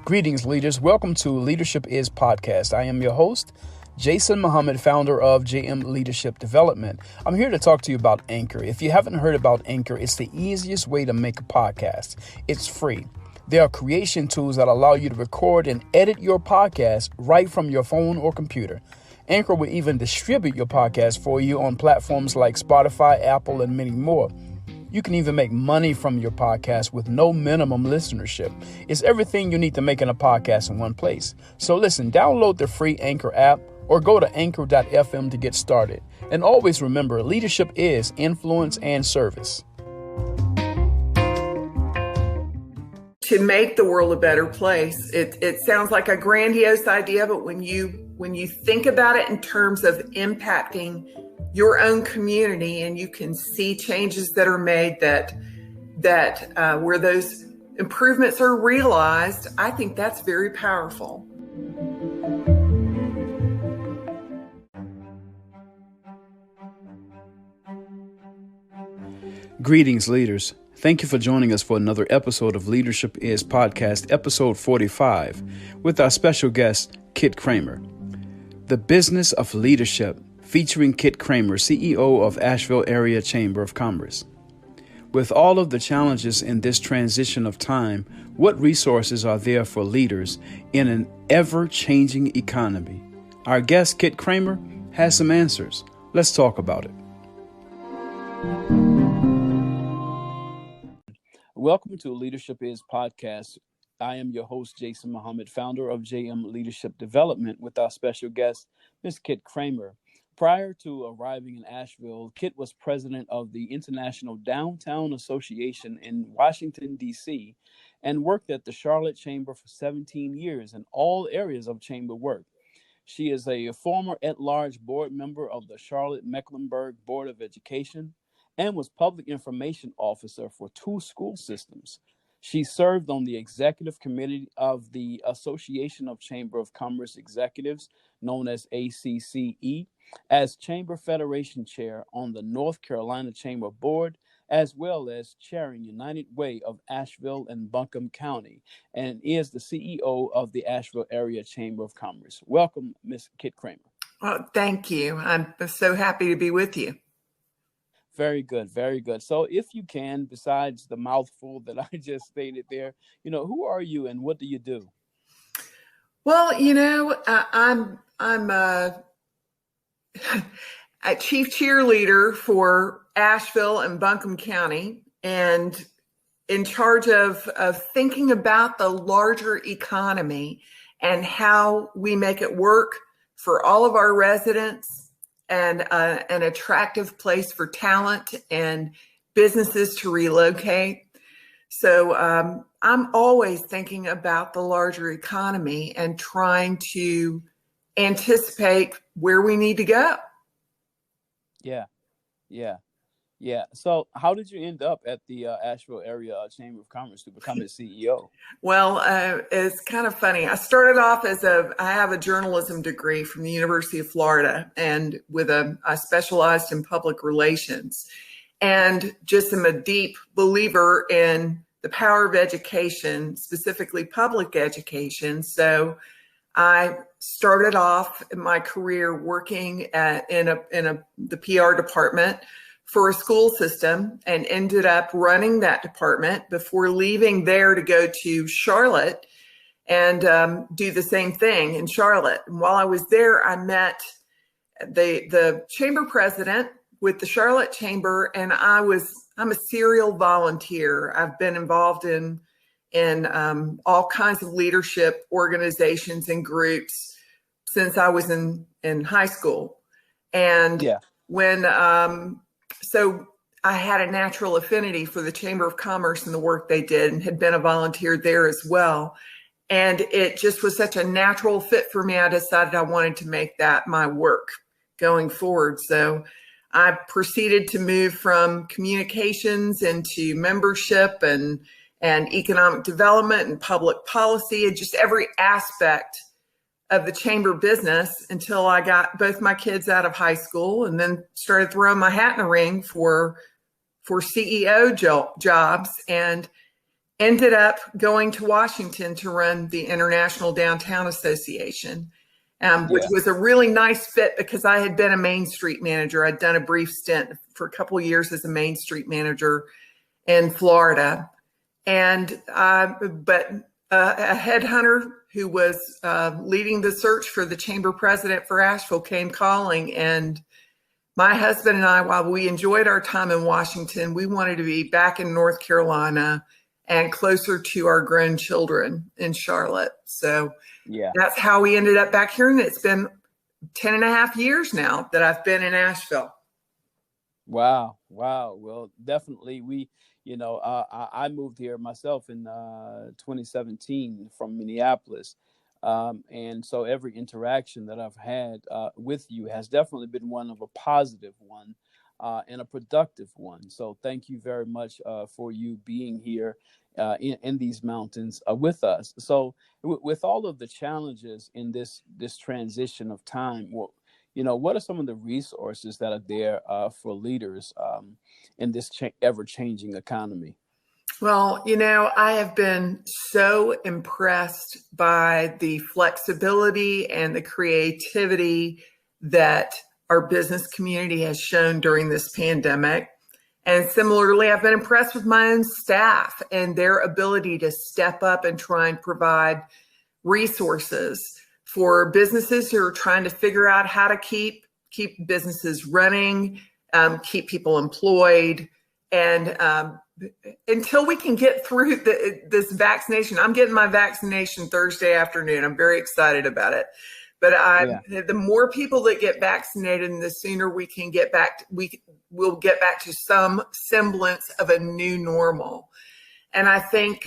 Greetings, leaders. Welcome to Leadership Is Podcast. I am your host, Jason Muhammad, founder of JM Leadership Development. I'm here to talk to you about Anchor. If you haven't heard about Anchor, it's the easiest way to make a podcast. It's free. There are creation tools that allow you to record and edit your podcast right from your phone or computer. Anchor will even distribute your podcast for you on platforms like Spotify, Apple, and many more. You can even make money from your podcast with no minimum listenership. It's everything you need to make a podcast in one place. So listen, download the free Anchor app or go to anchor.fm to get started. And always remember, leadership is influence and service. To make the world a better place. It sounds like a grandiose idea, but when you think about it in terms of impacting your own community, and you can see changes that are made that where those improvements are realized, I think that's very powerful. Greetings, leaders. Thank you for joining us for another episode of Leadership Is Podcast, episode 45, with our special guest, Kit Cramer. The Business of Leadership, featuring Kit Cramer, CEO of Asheville Area Chamber of Commerce. With all of the challenges in this transition of time, what resources are there for leaders in an ever-changing economy? Our guest, Kit Cramer, has some answers. Let's talk about it. Welcome to Leadership Is Podcast. I am your host, Jason Muhammad, founder of JM Leadership Development, with our special guest, Ms. Kit Cramer. Prior to arriving in Asheville, Kit was president of the International Downtown Association in Washington, D.C., and worked at the Charlotte Chamber for 17 years in all areas of chamber work. She is a former at-large board member of the Charlotte-Mecklenburg Board of Education and was public information officer for 2 school systems. She served on the executive committee of the Association of Chamber of Commerce Executives, known as ACCE, as Chamber Federation Chair on the North Carolina Chamber Board, as well as chairing United Way of Asheville and Buncombe County, and is the CEO of the Asheville Area Chamber of Commerce. Welcome, Ms. Kit Cramer. Oh, thank you. I'm so happy to be with you. Very good, very good. So if you can, besides the mouthful that I just stated there, who are you and what do you do? Well, I'm a chief cheerleader for Asheville and Buncombe County, and in charge of thinking about the larger economy and how we make it work for all of our residents, and an attractive place for talent and businesses to relocate. So I'm always thinking about the larger economy and trying to anticipate where we need to go. Yeah. So how did you end up at the Asheville Area Chamber of Commerce to become its CEO? Well, it's kind of funny. I started off I have a journalism degree from the University of Florida, and I specialized in public relations, and just am a deep believer in the power of education, specifically public education. So I started off in my career working in the PR department for a school system, and ended up running that department before leaving there to go to Charlotte and do the same thing in Charlotte. And while I was there, I met the chamber president with the Charlotte Chamber, and I'm a serial volunteer. I've been involved in all kinds of leadership organizations and groups since I was in high school. And so I had a natural affinity for the Chamber of Commerce and the work they did, and had been a volunteer there as well. And it just was such a natural fit for me. I decided I wanted to make that my work going forward. So I proceeded to move from communications into membership and economic development and public policy, and just every aspect of the chamber business until I got both my kids out of high school, and then started throwing my hat in the ring for CEO jobs. And ended up going to Washington to run the International Downtown Association, which was a really nice fit because I had been a Main Street manager. I'd done a brief stint for a couple of years as a Main Street manager in Florida. And but a headhunter who was leading the search for the chamber president for Asheville came calling, and my husband and I, while we enjoyed our time in Washington, we wanted to be back in North Carolina and closer to our grown children in Charlotte. So that's how we ended up back here. And it's been 10 and a half years now that I've been in Asheville. Wow. Well, definitely I moved here myself in 2017 from Minneapolis. And so every interaction that I've had with you has definitely been one of a positive one and a productive one. So thank you very much for you being here in these mountains with us. So with all of the challenges in this transition of time, what are some of the resources that are there for leaders in this ever-changing economy? Well, I have been so impressed by the flexibility and the creativity that our business community has shown during this pandemic. And similarly, I've been impressed with my own staff and their ability to step up and try and provide resources for businesses who are trying to figure out how to keep businesses running, keep people employed, and until we can get through this vaccination. I'm getting my vaccination Thursday afternoon. I'm very excited about it. But the more people that get vaccinated, and the sooner we can get back, we'll get back to some semblance of a new normal. And I think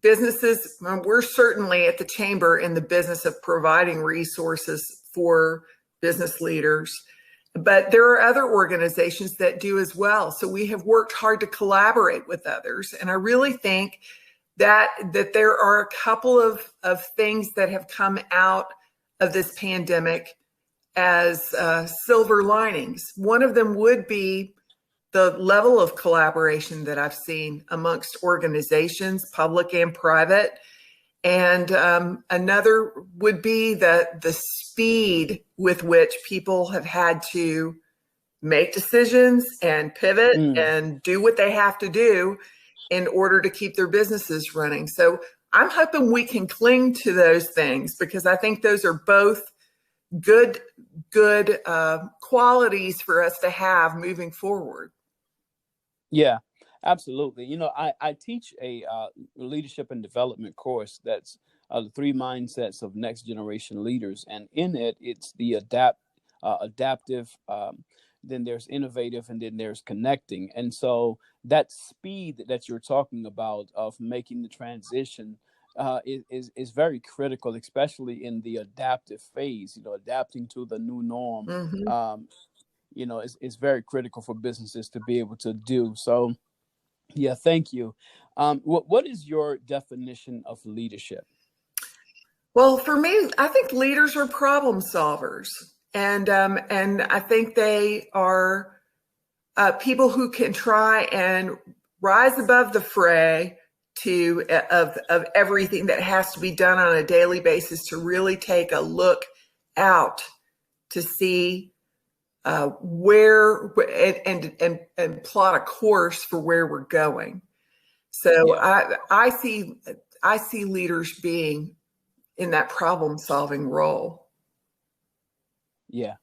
businesses, we're certainly at the chamber in the business of providing resources for business leaders. But there are other organizations that do as well. So we have worked hard to collaborate with others. And I really think that there are a couple of things that have come out of this pandemic as silver linings. One of them would be the level of collaboration that I've seen amongst organizations, public and private. And another would be the speed with which people have had to make decisions and pivot and do what they have to do in order to keep their businesses running. So I'm hoping we can cling to those things, because I think those are both good qualities for us to have moving forward. Yeah, absolutely. I teach a leadership and development course that's the 3 mindsets of next generation leaders. And in it, it's the adaptive, then there's innovative, and then there's connecting. And so that speed that you're talking about of making the transition is very critical, especially in the adaptive phase, adapting to the new norm. Is very critical for businesses to be able to do. So, yeah, thank you. What is your definition of leadership? Well, for me, I think leaders are problem solvers. And I think they are people who can try and rise above the fray of everything that has to be done on a daily basis, to really take a look out to see where and plot a course for where we're going. So I see leaders being in that problem solving role. Yeah.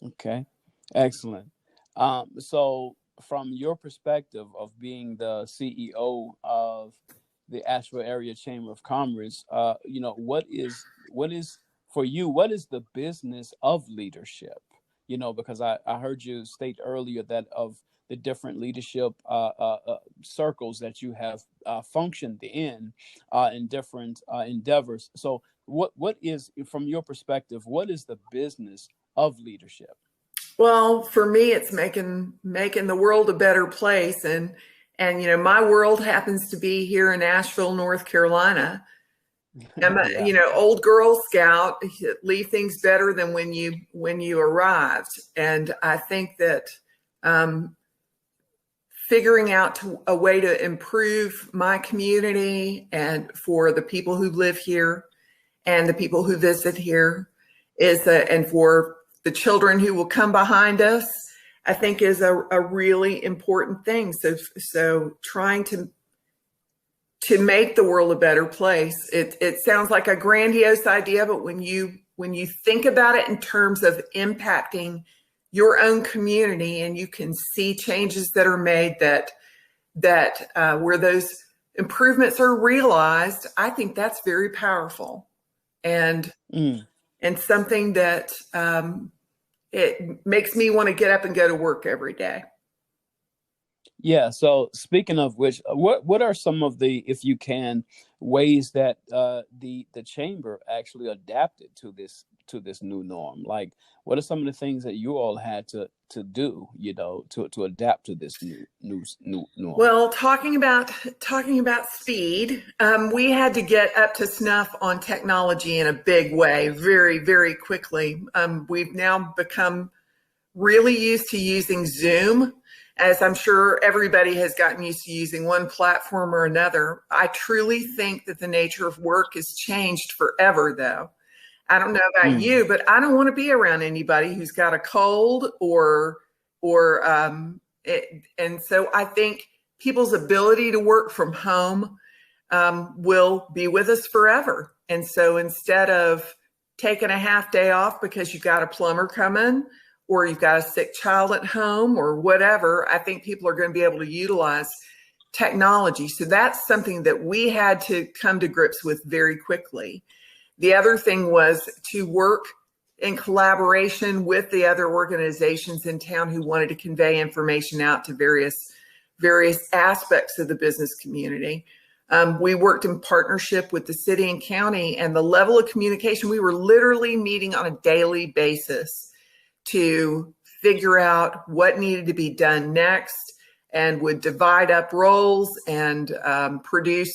Okay. Excellent. So from your perspective of being the CEO of the Asheville Area Chamber of Commerce, what is for you, what is the business of leadership? Because I heard you state earlier that of the different leadership circles that you have functioned in different endeavors. So what is, from your perspective, what is the business of leadership? Well, for me, it's making the world a better place. And my world happens to be here in Asheville, North Carolina. I'm old Girl Scout, leave things better than when you arrived. And I think that figuring out a way to improve my community and for the people who live here and the people who visit here and for the children who will come behind us, I think is a really important thing. So trying to make the world a better place. It sounds like a grandiose idea, but when you think about it in terms of impacting your own community, and you can see changes that are made that where those improvements are realized, I think that's very powerful, and something that it makes me want to get up and go to work every day. Yeah. So speaking of which, what are some of the, if you can, ways that the chamber actually adapted to this new norm? Like, what are some of the things that you all had to do, to adapt to this new norm? Well, talking about speed, we had to get up to snuff on technology in a big way, very, very quickly. We've now become really used to using Zoom, as I'm sure everybody has gotten used to using one platform or another. I truly think that the nature of work has changed forever, though. I don't know about you, but I don't want to be around anybody who's got a cold and so I think people's ability to work from home will be with us forever. And so instead of taking a half day off because you've got a plumber coming, or you've got a sick child at home, or whatever, I think people are going to be able to utilize technology. So that's something that we had to come to grips with very quickly. The other thing was to work in collaboration with the other organizations in town who wanted to convey information out to various aspects of the business community. We worked in partnership with the city and county, and the level of communication, we were literally meeting on a daily basis to figure out what needed to be done next, and would divide up roles and produce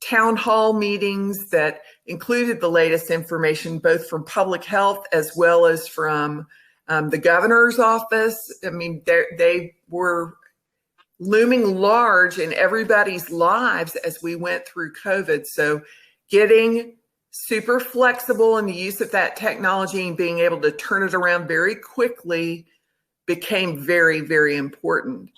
town hall meetings that included the latest information, both from public health as well as from the governor's office. I mean, they were looming large in everybody's lives as we went through COVID. So getting super flexible in the use of that technology and being able to turn it around very quickly became very, very important.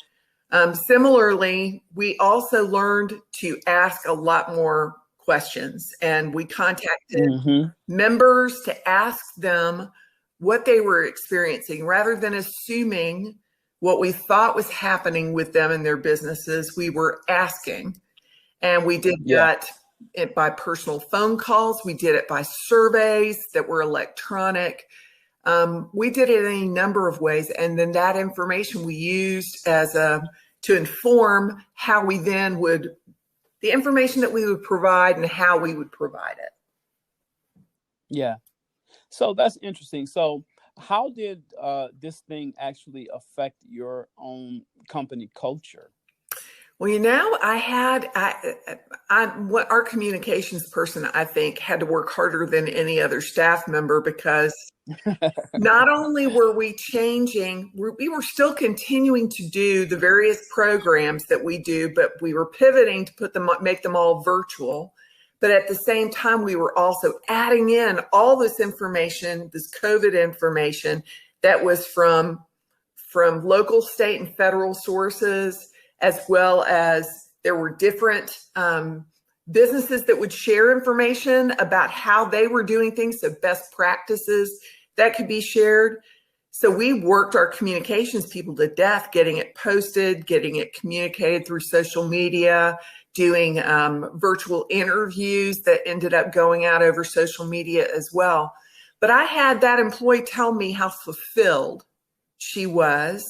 Similarly, we also learned to ask a lot more questions, and we contacted members to ask them what they were experiencing rather than assuming what we thought was happening with them and their businesses. We were asking, and we did that by personal phone calls. We did it by surveys that were electronic. We did it in a number of ways. And then that information we used to inform how we then the information that we would provide and how we would provide it. Yeah. So that's interesting. So how did this thing actually affect your own company culture? Well, our communications person, I think, had to work harder than any other staff member, because not only were we changing, we were still continuing to do the various programs that we do, but we were pivoting to make them all virtual. But at the same time, we were also adding in all this information, this COVID information that was from local, state, and federal sources, as well as there were different businesses that would share information about how they were doing things, so best practices that could be shared. So we worked our communications people to death, getting it posted, getting it communicated through social media, doing virtual interviews that ended up going out over social media as well. But I had that employee tell me how fulfilled she was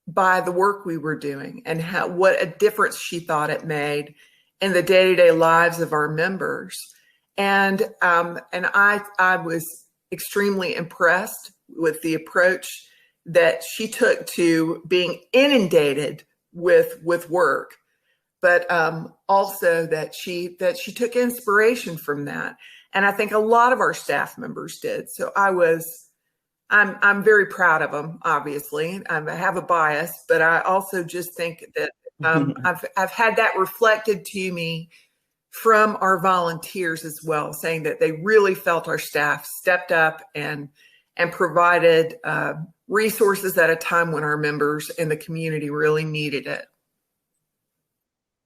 by the work we were doing, and what a difference she thought it made in the day-to-day lives of our members. And I was extremely impressed with the approach that she took to being inundated with work, but also that she took inspiration from that. And I think a lot of our staff members did. So I'm very proud of them, obviously. I have a bias, but I also just think that I've had that reflected to me from our volunteers as well, saying that they really felt our staff stepped up and provided resources at a time when our members in the community really needed it.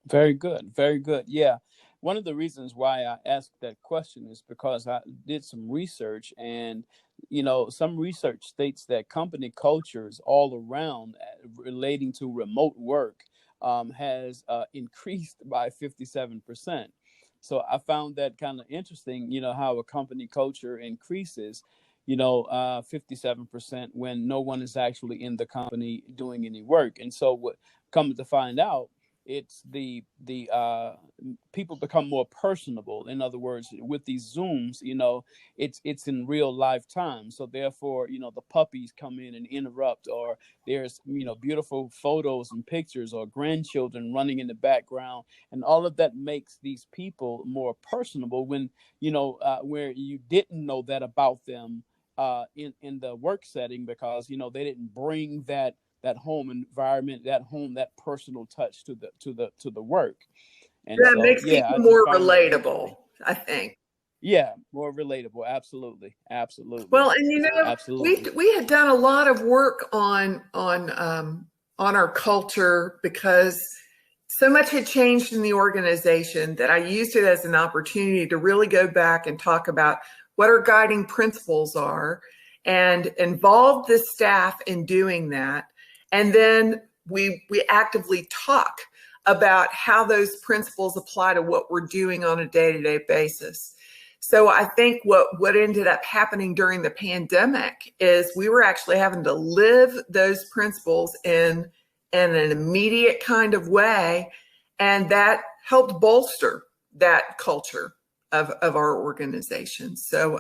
Very good. Very good. Yeah. One of the reasons why I asked that question is because I did some research, and some research states that company cultures all around relating to remote work has increased by 57%. So I found that kind of interesting, how a company culture increases, 57% when no one is actually in the company doing any work. And so what comes to find out, it's the people become more personable. In other words, with these Zooms, it's in real life time. So therefore, the puppies come in and interrupt, or there's, beautiful photos and pictures, or grandchildren running in the background. And all of that makes these people more personable when, where you didn't know that about them in the work setting, because, they didn't bring that home environment, that personal touch to the work. And that so, makes people more relatable, I think. Yeah, more relatable. Absolutely. Well, and absolutely. we had done a lot of work on our culture, because so much had changed in the organization that I used it as an opportunity to really go back and talk about what our guiding principles are, and involve the staff in doing that. And then we actively talk about how those principles apply to what we're doing on a day-to-day basis. So I think what ended up happening during the pandemic is we were actually having to live those principles in an immediate kind of way. And that helped bolster that culture of our organization. So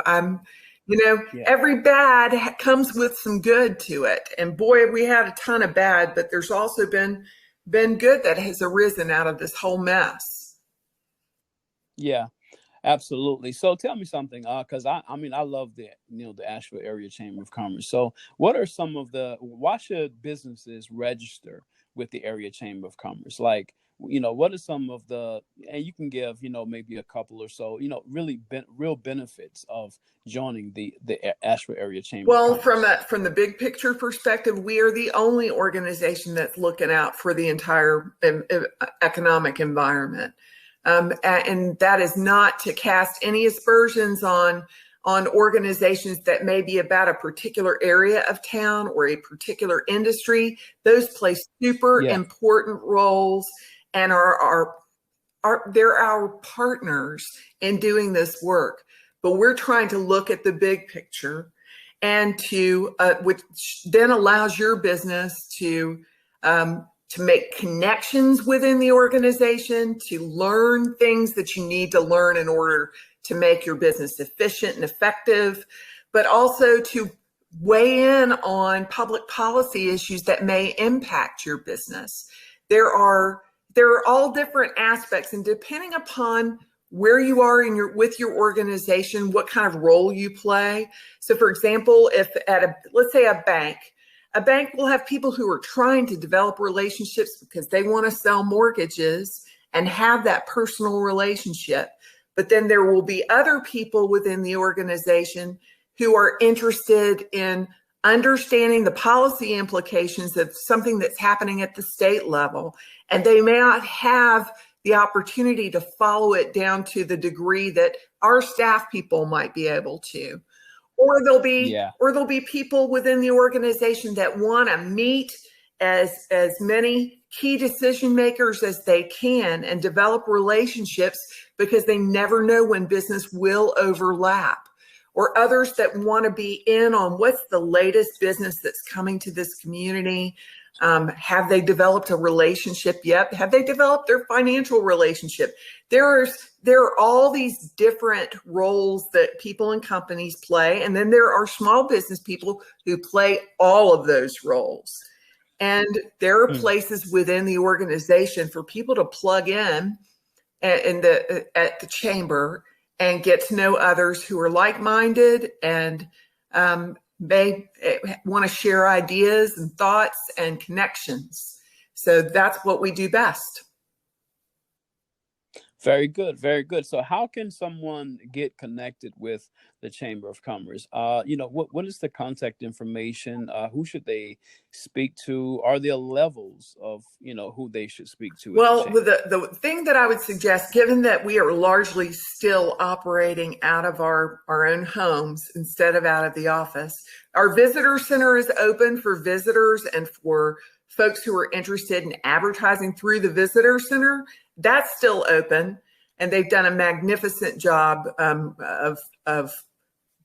every bad comes with some good to it. And boy, we had a ton of bad, but there's also been good that has arisen out of this whole mess. Yeah, absolutely. So tell me something, because I love the Asheville Area Chamber of Commerce. So what are why should businesses register with the Area Chamber of Commerce? Like, what are some of and you can give, maybe a couple or so, really real benefits of joining the Asheville Area Chamber of Commerce? Well, from the big picture perspective, we are the only organization that's looking out for the entire economic environment. And that is not to cast any aspersions on organizations that may be about a particular area of town or a particular industry. Those play super important roles, and they're our partners in doing this work. But we're trying to look at the big picture, and which then allows your business to make connections within the organization, to learn things that you need to learn in order to make your business efficient and effective, but also to weigh in on public policy issues that may impact your business. There are all different aspects, and depending upon where you are with your organization, what kind of role you play. So for example, if let's say a bank will have people who are trying to develop relationships because they want to sell mortgages and have that personal relationship. But then there will be other people within the organization who are interested in understanding the policy implications of something that's happening at the state level. And they may not have the opportunity to follow it down to the degree that our staff people might be able to. Or there'll be people within the organization that want to meet as many key decision makers as they can and develop relationships, because they never know when business will overlap. Or others that want to be in on what's the latest business that's coming to this community. Have they developed a relationship yet? Have they developed their financial relationship? There are all these different roles that people and companies play. And then there are small business people who play all of those roles. And there are places within the organization for people to plug in at the chamber and get to know others who are like-minded and may want to share ideas and thoughts and connections. So that's what we do best. Very good, very good. So how can someone get connected with the Chamber of Commerce? What is the contact information? Who should they speak to? Are there levels of, who they should speak to? Well, the thing that I would suggest, given that we are largely still operating out of our own homes instead of out of the office, our visitor center is open for visitors and for folks who are interested in advertising through the visitor center. That's still open, and they've done a magnificent job of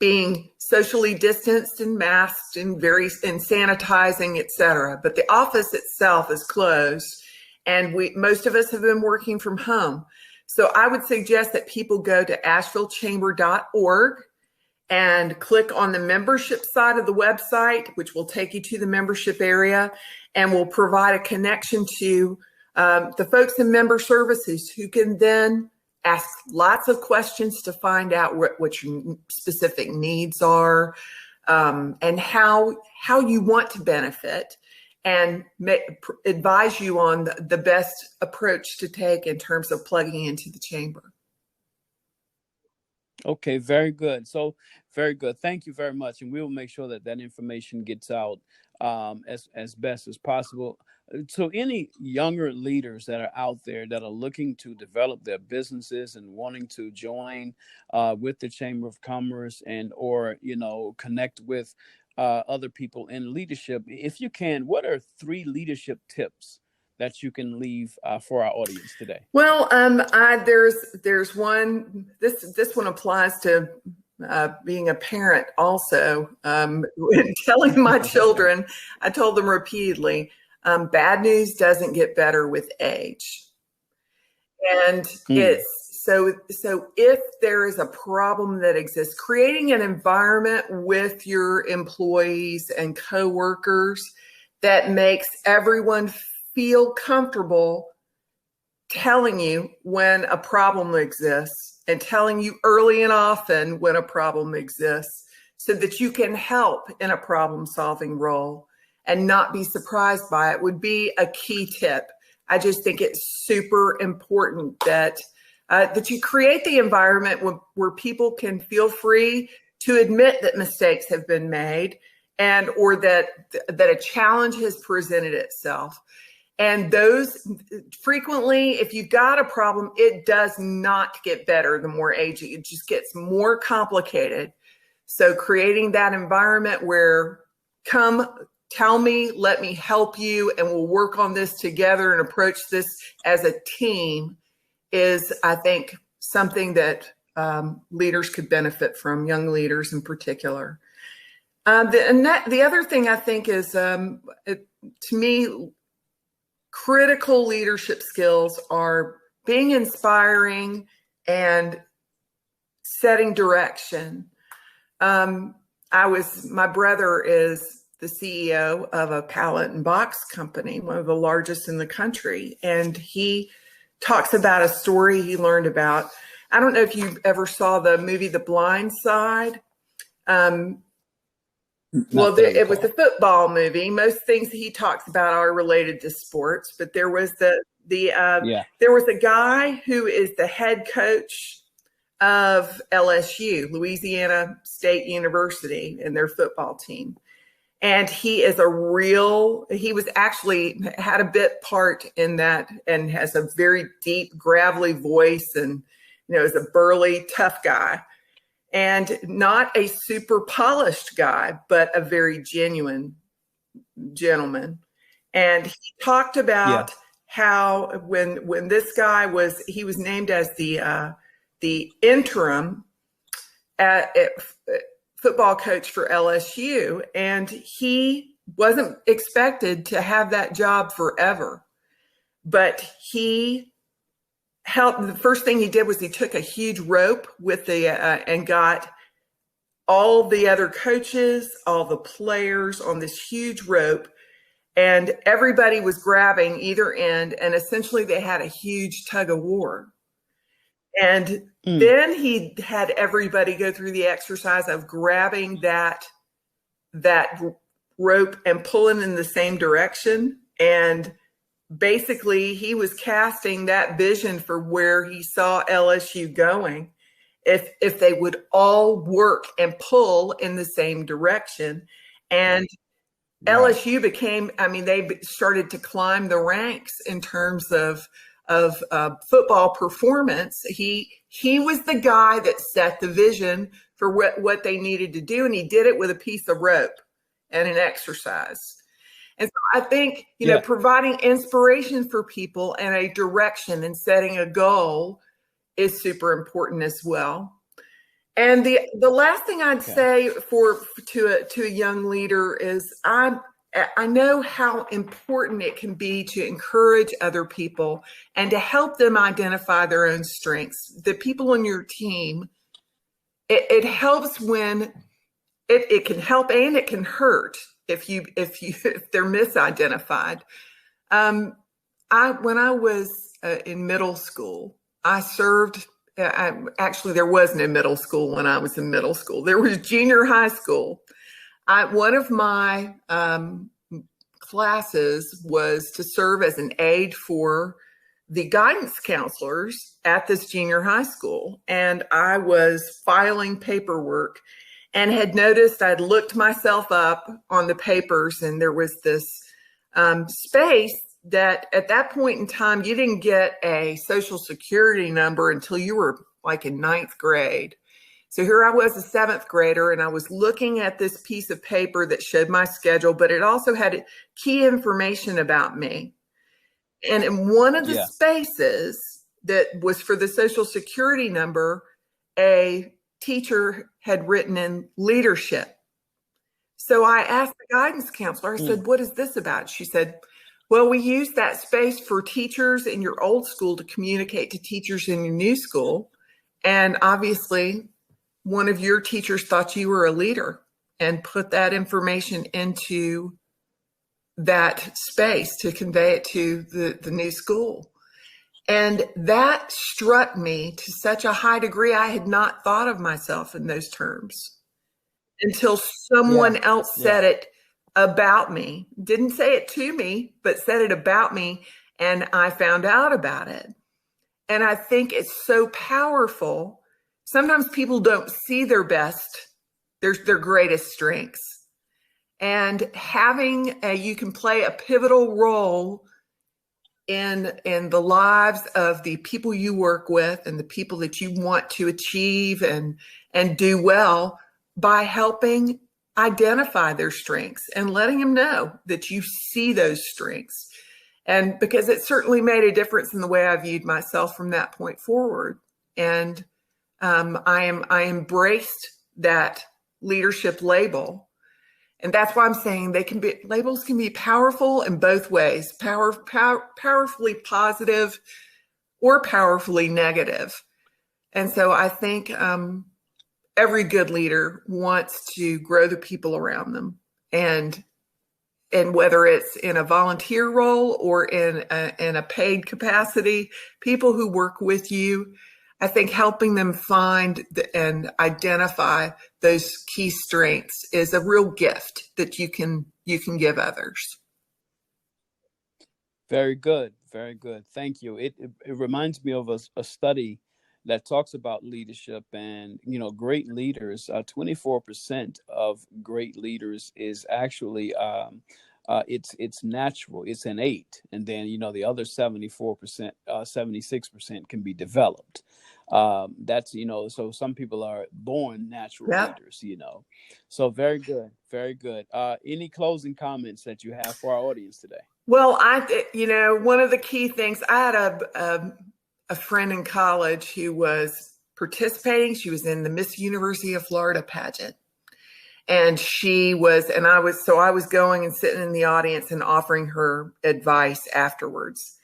being socially distanced and masked and sanitizing, et cetera. But the office itself is closed, and most of us have been working from home. So I would suggest that people go to ashevillechamber.org and click on the membership side of the website, which will take you to the membership area and will provide a connection to the folks in member services, who can then ask lots of questions to find out what your specific needs are, and how you want to benefit, and advise you on the best approach to take in terms of plugging into the chamber. Okay, very good. So very good. Thank you very much. And we will make sure that information gets out as best as possible. So any younger leaders that are out there that are looking to develop their businesses and wanting to join with the Chamber of Commerce or connect with other people in leadership, if you can, what are 3 leadership tips that you can leave for our audience today? Well, there's one. This one applies to being a parent also. Telling my children, I told them repeatedly, bad news doesn't get better with age. And it's so if there is a problem that exists, creating an environment with your employees and coworkers that makes everyone feel comfortable telling you when a problem exists, and telling you early and often when a problem exists, so that you can help in a problem-solving role and not be surprised by it, would be a key tip. I just think it's super important that you create the environment where people can feel free to admit that mistakes have been made, or that a challenge has presented itself. And those, frequently, if you've got a problem, it does not get better the more aging. It just gets more complicated. So creating that environment where, come, tell me, let me help you, and we'll work on this together and approach this as a team, is, I think, something that leaders could benefit from, young leaders in particular. The other thing I think is, to me, critical leadership skills are being inspiring and setting direction. My brother is the CEO of a pallet and box company, one of the largest in the country. And he talks about a story he learned about. I don't know if you ever saw the movie The Blind Side. It was a football movie. Most things he talks about are related to sports, but there was there was a guy who is the head coach of LSU, Louisiana State University, and their football team. And he was actually had a bit part in that, and has a very deep, gravelly voice, and, is a burly, tough guy. And not a super polished guy, but a very genuine gentleman. And he talked about how when this guy was named as the interim football coach for LSU, and he wasn't expected to have that job forever. But he helped. The first thing he did was he took a huge rope with and got all the other coaches, all the players on this huge rope, and everybody was grabbing either end, and essentially they had a huge tug of war. And then he had everybody go through the exercise of grabbing that rope and pulling in the same direction, and basically he was casting that vision for where he saw LSU going if they would all work and pull in the same direction. And LSU became, they started to climb the ranks in terms of football performance. He was the guy that set the vision for what they needed to do, and he did it with a piece of rope and an exercise. And so I think, providing inspiration for people and a direction and setting a goal is super important as well. And the last thing I'd say to a young leader is I know how important it can be to encourage other people and to help them identify their own strengths. The people on your team, it helps when it can help and it can hurt if they're misidentified. When I was in middle school, I served. Actually, there was no middle school when I was in middle school. There was junior high school. One of my classes was to serve as an aide for the guidance counselors at this junior high school. And I was filing paperwork and had noticed, I'd looked myself up on the papers, and there was this space that at that point in time, you didn't get a social security number until you were like in 9th grade. So here I was, a 7th grader, and I was looking at this piece of paper that showed my schedule, but it also had key information about me. And in one of the spaces that was for the social security number, a teacher had written in leadership. So I asked the guidance counselor, I said, what is this about? She said, well, we use that space for teachers in your old school to communicate to teachers in your new school. And obviously, one of your teachers thought you were a leader and put that information into that space to convey it to the new school. And that struck me to such a high degree. I had not thought of myself in those terms until someone else said it about me, didn't say it to me, but said it about me. And I found out about it. And I think it's so powerful. Sometimes people don't see their best, their greatest strengths. And having you can play a pivotal role in the lives of the people you work with and the people that you want to achieve and do well by helping identify their strengths and letting them know that you see those strengths. And because it certainly made a difference in the way I viewed myself from that point forward. And I embraced that leadership label. And that's why I'm saying labels can be powerful in both ways, powerfully positive or powerfully negative. And so I think every good leader wants to grow the people around them, and whether it's in a volunteer role or in a paid capacity, people who work with you, I think helping them find and identify those key strengths is a real gift that you can give others. Very good. Very good. Thank you. It reminds me of a study that talks about leadership, and, great leaders, 24% of great leaders is actually, it's natural, it's innate. And then, the other 74%, 76% can be developed. That's, so some people are born natural leaders, So very good. Very good. Any closing comments that you have for our audience today? Well, one of the key things, I had a friend in college who was participating. She was in the Miss University of Florida pageant. And I was going and sitting in the audience and offering her advice afterwards.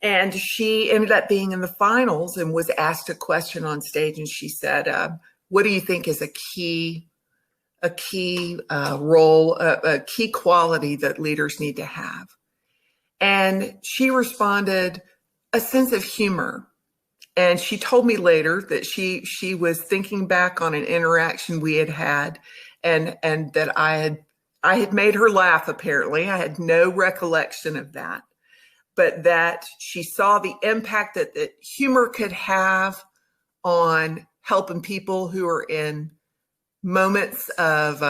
And she ended up being in the finals and was asked a question on stage. And she said, what do you think is a key role, a key quality that leaders need to have? And she responded, a sense of humor. And she told me later that she was thinking back on an interaction we had and that I had made her laugh, apparently. I had no recollection of that. but that she saw the impact that humor could have on helping people who are in moments of,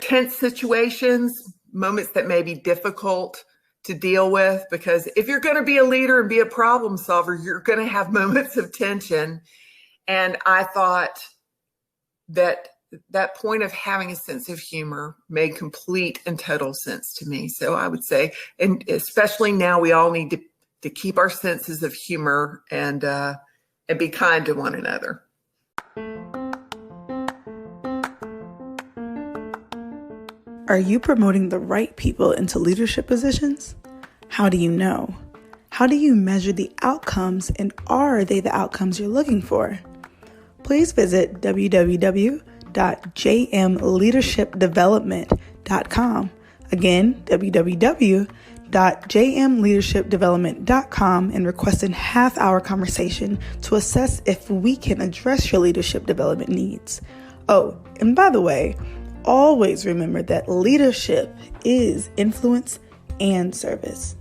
tense situations, moments that may be difficult to deal with. Because if you're going to be a leader and be a problem solver, you're going to have moments of tension. And I thought that point of having a sense of humor made complete and total sense to me. So I would say, and especially now, we all need to keep our senses of humor and be kind to one another. Are you promoting the right people into leadership positions? How do you know? How do you measure the outcomes, and are they the outcomes you're looking for? Please visit www.jmleadershipdevelopment.com. Again, www.jmleadershipdevelopment.com, and request a half-hour conversation to assess if we can address your leadership development needs. Oh, and by the way, always remember that leadership is influence and service.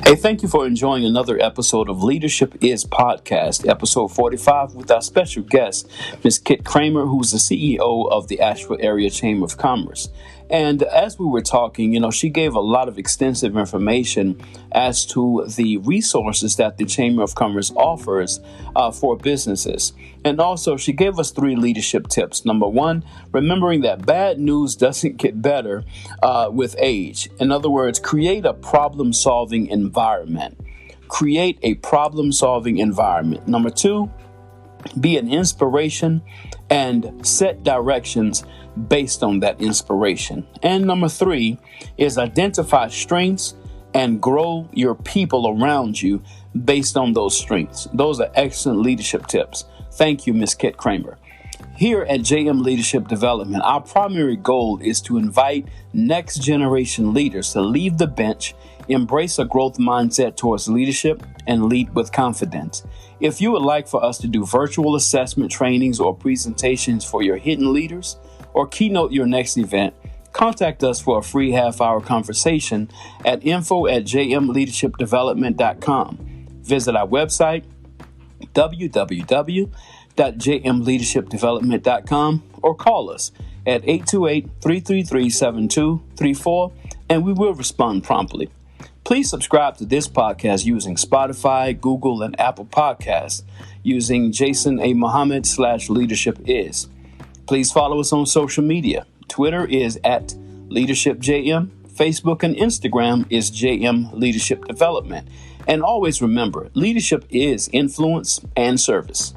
Hey, thank you for enjoying another episode of Leadership Is Podcast, episode 45, with our special guest, Ms. Kit Cramer, who's the CEO of the Asheville Area Chamber of Commerce. And as we were talking, she gave a lot of extensive information as to the resources that the Chamber of Commerce offers for businesses. And also, she gave us 3 leadership tips. Number 1, remembering that bad news doesn't get better with age. In other words, create a problem-solving environment. Create a problem-solving environment. Number 2, be an inspiration and set directions based on that inspiration. And number 3 is identify strengths and grow your people around you based on those strengths. Those are excellent leadership tips. Thank you, Ms. Kit Cramer. Here at JM Leadership Development, our primary goal is to invite next generation leaders to leave the bench, embrace a growth mindset towards leadership, and lead with confidence. If you would like for us to do virtual assessment trainings or presentations for your hidden leaders, or keynote your next event, contact us for a free half-hour conversation at info@jmleadershipdevelopment.com. Visit our website, www.jmleadershipdevelopment.com, or call us at 828-333-7234, and we will respond promptly. Please subscribe to this podcast using Spotify, Google, and Apple Podcasts using Jason A. Muhammad /leadershipis. Please follow us on social media. Twitter is @LeadershipJM. Facebook and Instagram is JM Leadership Development. And always remember, leadership is influence and service.